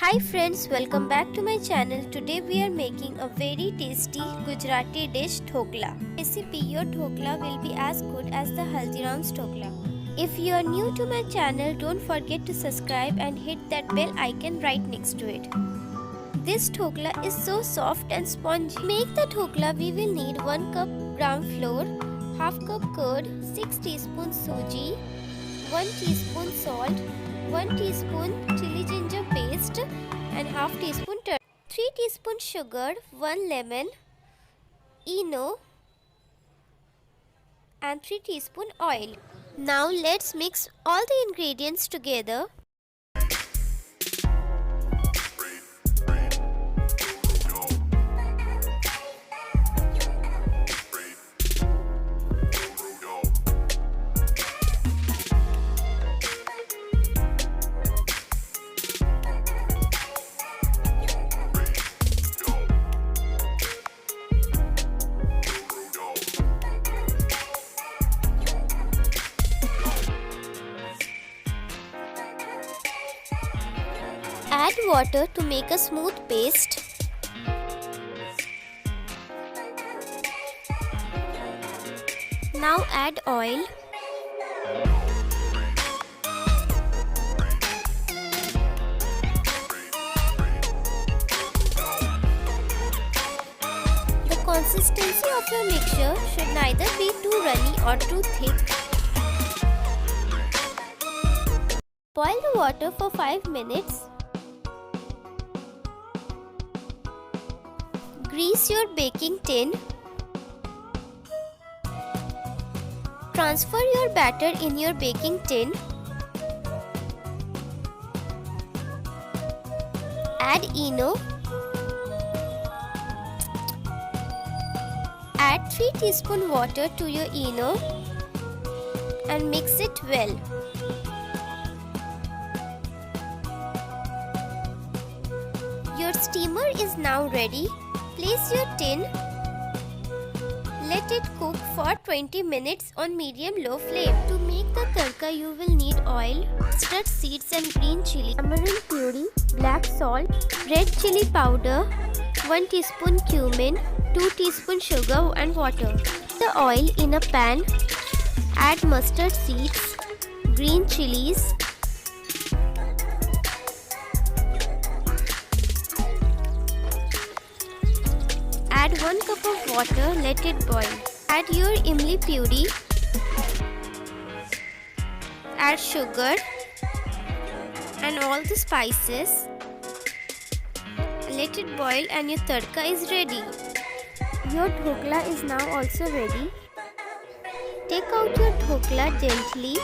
Hi friends, welcome back to my channel. Today we are making a very tasty Gujarati dish dhokla. Recipe your dhokla will be as good as the Haldiram's dhokla. If you are new to my channel, don't forget to subscribe and hit that bell icon right next to it. This dhokla is so soft and spongy. To make the dhokla, we will need 1 cup gram flour, half cup curd, 6 teaspoons suji, 1 teaspoon salt, 1 teaspoon chili ginger paste and half teaspoon turmeric, 3 teaspoon sugar, 1 lemon, eno and 3 teaspoon oil. Now let's mix all the ingredients together. Add water to make a smooth paste. Now add oil. The consistency of your mixture should neither be too runny or too thick. Boil the water for 5 minutes. Grease your baking tin. Transfer your batter in your baking tin. Add eno. Add 3 teaspoon water to your eno and mix it well. Your steamer is now ready. Place your tin. Let it cook for 20 minutes on medium-low flame. To make the tarka, you will need oil, mustard seeds and green chilli, tamarind puree, black salt, red chilli powder, 1 teaspoon cumin, 2 teaspoon sugar and water. Put the oil in a pan. Add mustard seeds, green chillies, add 1 cup of water, let it boil. Add your imli puree. Add sugar and all the spices. Let it boil and your tarka is ready. Your dhokla is now also ready. Take out your dhokla gently.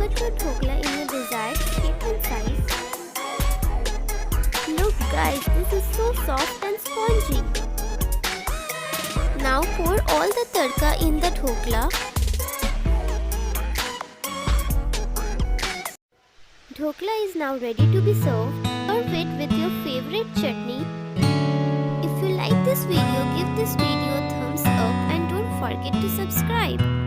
Cut your dhokla in your desired shape and size. Look guys, this is so soft and spongy. Now pour all the tarka in the dhokla. Dhokla is now ready to be served. Serve it with your favorite chutney. If you like this video, give this video a thumbs up and don't forget to subscribe.